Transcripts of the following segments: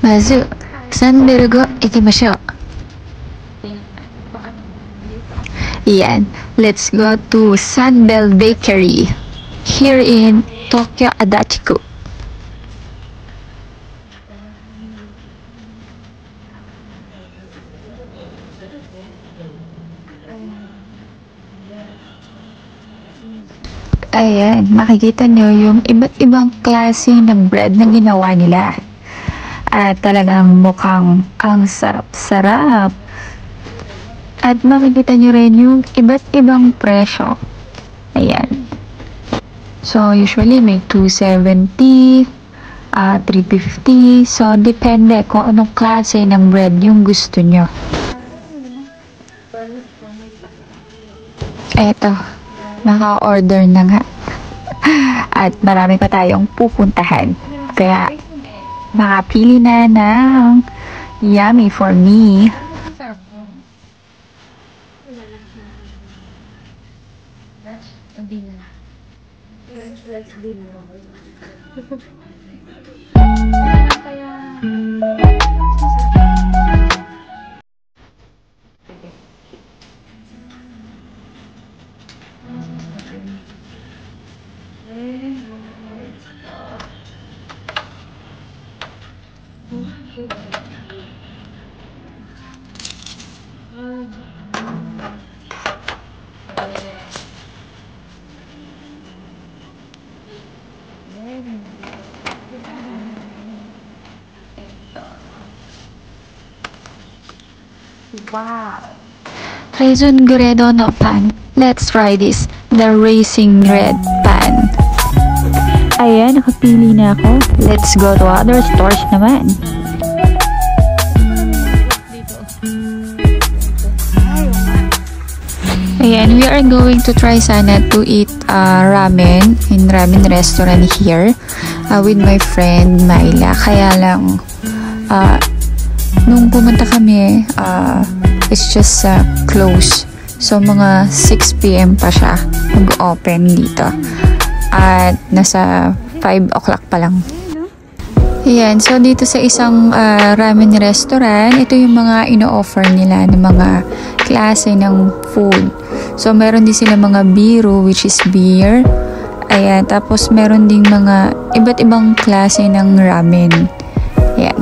まず、サンベルグ行きましょう。Yan. Let's go to Sunbell Bakery here in Tokyo Adachiku. Ayan, makikita nyo yung iba't ibang klase ng bread na ginawa nila. At talagang mukhang ang sarap-sarap. At makikita nyo rin yung iba't ibang presyo. Ayan. So, usually may 270, 350. So, depende kung anong klase ng bread yung gusto nyo. Eto, naka-order na nga. At marami pa tayong pupuntahan. Kaya, makapili na ng yummy for me. Wow! Reason Guredo no pan. Let's try this. The Racing Red Pan. Ayan, nakapili na ako. Let's go to other stores naman. Ayan, we are going to try sana to eat ramen in ramen restaurant here with my friend Myla. Kaya lang, nung pumunta kami, it's just close. So, mga 6 p.m. pa siya mag-open dito. At nasa 5 o'clock pa lang. Ayan, so dito sa isang ramen restaurant, ito yung mga ino-offer nila ng mga klase ng food. So, meron din sila mga biro, which is beer. Ayan, tapos meron ding mga iba't ibang klase ng ramen. Ayan.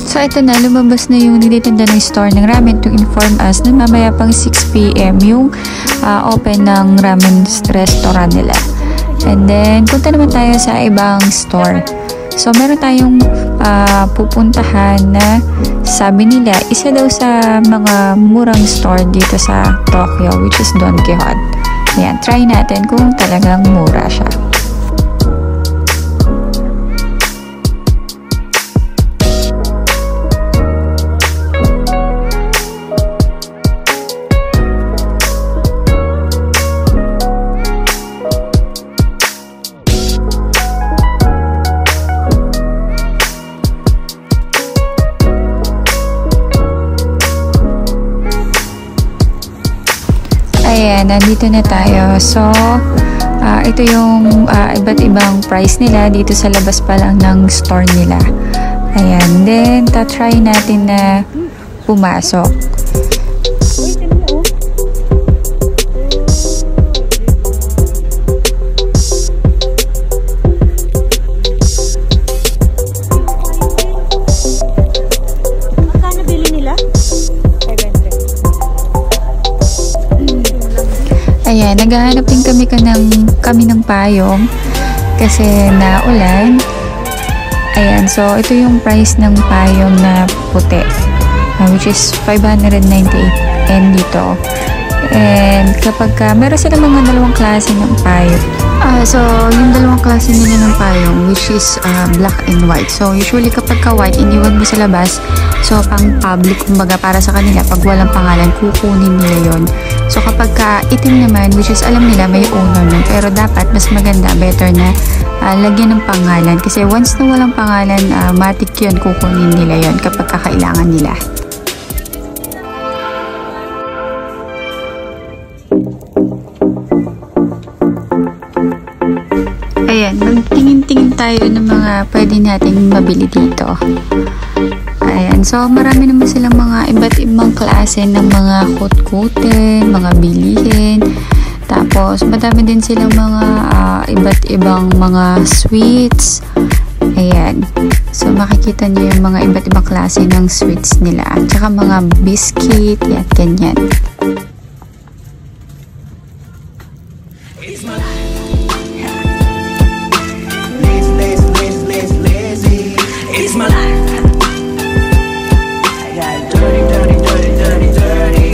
So, ito na, lumabas na yung nilitinda ng store ng ramen to inform us na mamaya pang 6 p.m. yung open ng ramen restaurant nila. And then, punta naman tayo sa ibang store. So, meron tayong pupuntahan na sabi nila, isa daw sa mga murang store dito sa Tokyo, which is Don Quijote. Ayan, try natin kung talagang mura siya. Ayan, nandito na tayo. So, ito yung iba't ibang price nila dito sa labas pa lang ng store nila. Ayan, then try natin na pumasok. Magkano bili nila? Ayan, naghahanap din kami ng payong kasi naulan. Ayan, so ito yung price ng payong na puti, which is 598 yen dito. And kapag meron sila mga dalawang klase ng payong. So yung dalawang klase nila ng payong, which is black and white. So usually kapag white, iniwan mo sa labas. So pang public, kumbaga para sa kanila, pag walang pangalan, kukunin nila yon. So kapag itim naman, which is alam nila may owner nun, pero dapat mas maganda, better na lagyan ng pangalan. Kasi once na walang pangalan, matik yun, kukunin nila yon kapag kakailangan nila. titingin tayo ng mga pwede nating mabili dito. Ayan, so marami naman silang mga iba't ibang klase ng mga kutkutin, mga bilihin. Tapos, madami din silang mga iba't ibang mga sweets. Ayan. So, makikita niyo yung mga iba't ibang klase ng sweets nila. At saka mga biscuit, yan, ganyan. It's my life. Lazy, lazy, lazy, lazy, lazy. It's my life. I got dirty, dirty, dirty, dirty, dirty.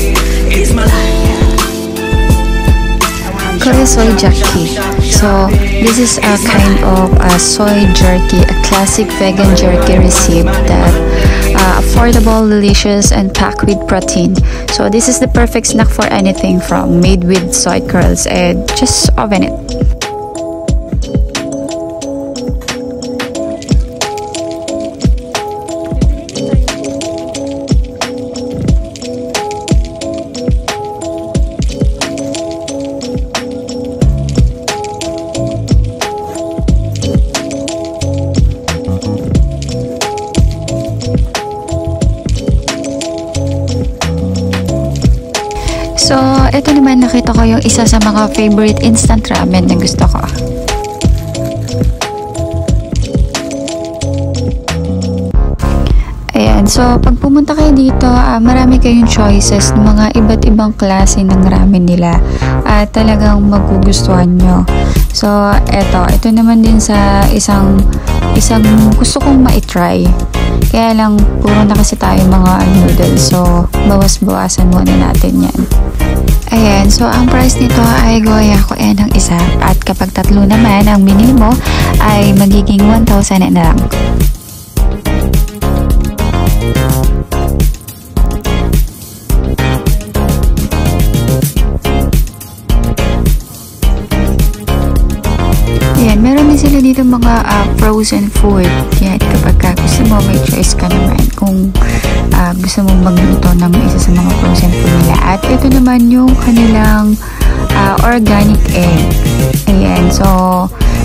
It's my life. Korea soy jerky. So, this is a kind of soy jerky, a classic vegan jerky recipe that affordable, delicious, and packed with protein. So, this is the perfect snack for anything from made with soy curls and just oven it. So, ito naman nakita ko yung isa sa mga favorite instant ramen na gusto ko. Ayan, so pag pumunta kayo dito, marami kayong choices ng mga iba't ibang klase ng ramen nila at talagang magugustuhan nyo. So, ito naman din sa isang gusto kong ma-try. Kaya lang, puro na kasi tayo mga noodles. So, bawas-bawasan muna natin yan. Ayan, so ang price nito ay goya ko ng isa. At kapag tatlo naman ang binili mo, ay magiging 1,000 na lang. Ayan, meron din sila dito mga frozen food. Yan, kapag gusto mo, may choice ka naman kung gusto mo magluto ng isa sa mga frozen food nila. At ito naman yung kanilang organic egg. Ayan, so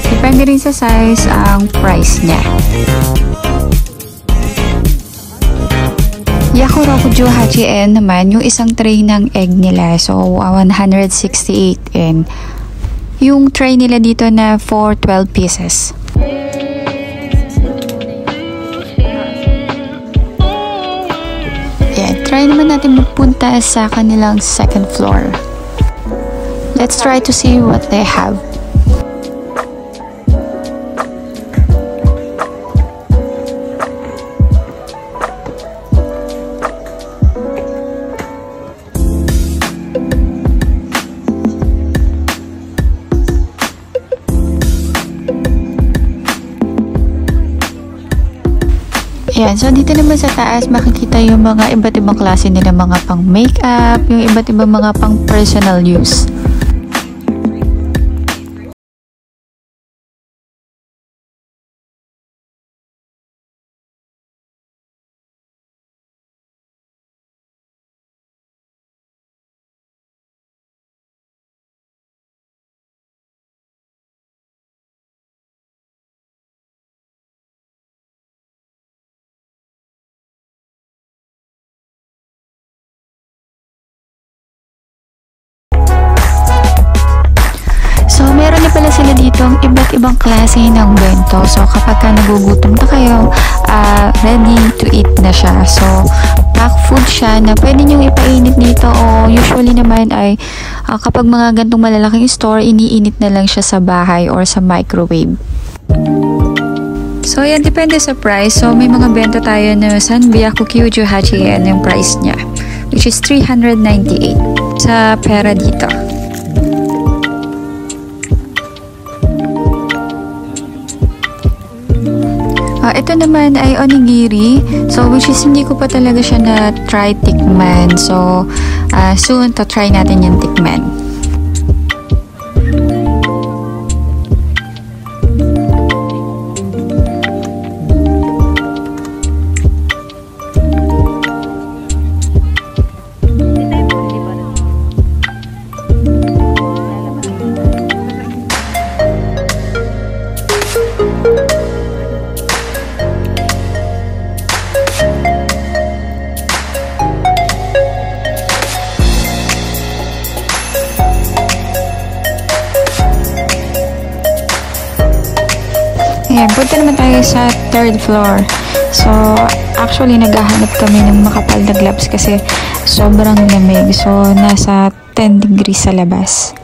depende rin sa size ang price niya. Yakurokujo Hachi-en naman, yung isang tray ng egg nila. So, 168 yen. Yung tray nila dito na for 12 pieces. Yeah, try naman natin magpunta sa kanilang second floor. Let's try to see what they have. Yan, so dito naman sa taas makikita yung mga iba't ibang klase nila, mga pang makeup, yung iba't ibang mga pang personal use. So, meron na pala sila dito ang iba't ibang klase ng bento. So, kapag nagugutom na kayo, ready to eat na siya. So, pack food siya na pwede nyo ipainit dito o usually naman ay kapag mga gantong malalaking store, iniinit na lang siya sa bahay or sa microwave. So, yan, depende sa price. So, may mga bento tayo na Sanbyaku Kyuju Hachi-en yung price niya, which is 398 sa pera dito. Ito naman ay onigiri. So, which is hindi ko pa talaga siya na-try tikman. So, soon to try natin yung tikman. Ayan, punta naman tayo sa 3rd floor. So, actually, naghahanap kami ng makapal na gloves kasi sobrang lamig. So, nasa 10 degrees sa labas.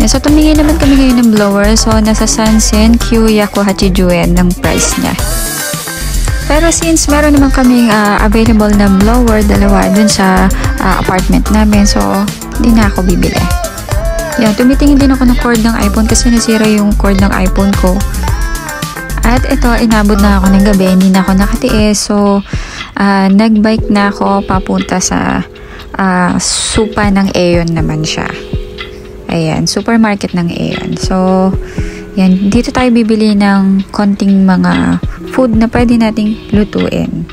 So, tumingin naman kami ngayon ng blower. So, nasa Sansen Q Yaku Hachijuen ng price niya. Pero since meron naman kaming available na blower, dalawa dun sa apartment namin. So, hindi na ako bibili. Yan, tumitingin din ako ng cord ng iPhone kasi nasira yung cord ng iPhone ko. At ito, inabot na ako ng gabi. Hindi na ako nakatiis. So, nagbike na ako papunta sa Supa ng Aeon naman siya. Ayan, supermarket ng Aeon. So, yan, dito tayo bibili ng konting mga food na pwede nating lutuin.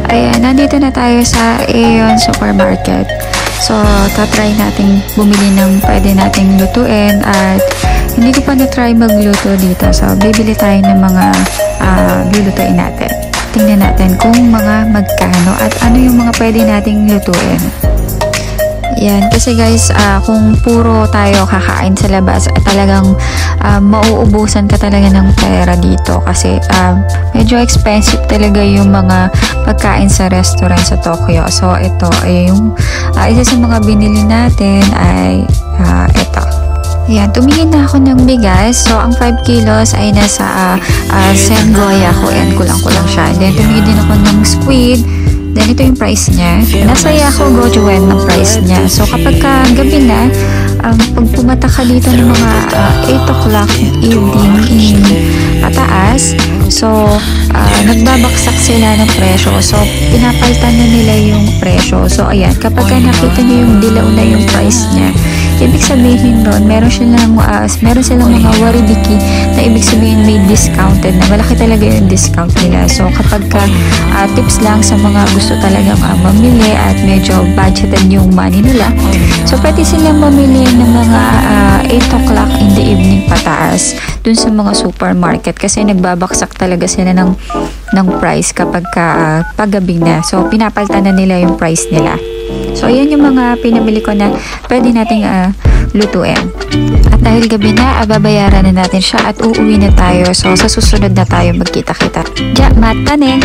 Ayan, nandito na tayo sa Aeon Supermarket. So, tatry natin bumili ng pwede nating lutuin at hindi ko pa na-try magluto dito. So, bibili tayo ng mga lulutuin natin. Tingnan natin kung mga magkano at ano yung mga pwede nating lutuin. Yan, kasi guys, kung puro tayo kakain sa labas, talagang mauubusan ka talaga ng pera dito kasi medyo expensive talaga yung mga pagkain sa restaurant sa Tokyo. So, ito ay yung isa sa mga binili natin ay ito. Yan, tumingin na ako ng bigas. So, ang 5 kilos ay nasa Sengoya ko. Yan, kulang-kulang siya. Then, tumingin din ako ng squid. Then, ito yung price niya. Nasa Yako Gojuwen ang price niya. So, kapag gabi na, pag pumata ka dito ng mga 8 o'clock evening in pataas, so, nagbabaksak sila ng presyo. So, pinapalitan na nila yung presyo. So, ayan, kapag nakita niyo yung dilaw na yung price niya, ibig sabihin nun, meron silang mga waridiki na ibig sabihin may discounted na malaki talaga yung discount nila. So, kapag tips lang sa mga gusto talagang mamili at medyo budgeted yung money nila, so pwede silang mamili ng mga 8 o'clock in the evening pataas dun sa mga supermarket kasi nagbabaksak talaga sila ng price kapag paggabi na. So, pinapalitan na nila yung price nila. So, ayan yung mga pinamili ko na pwede nating lutuin. At dahil gabi na, babayaran na natin siya at uuwi na tayo. So, sa susunod na tayo magkita-kita. Ja, mata ne!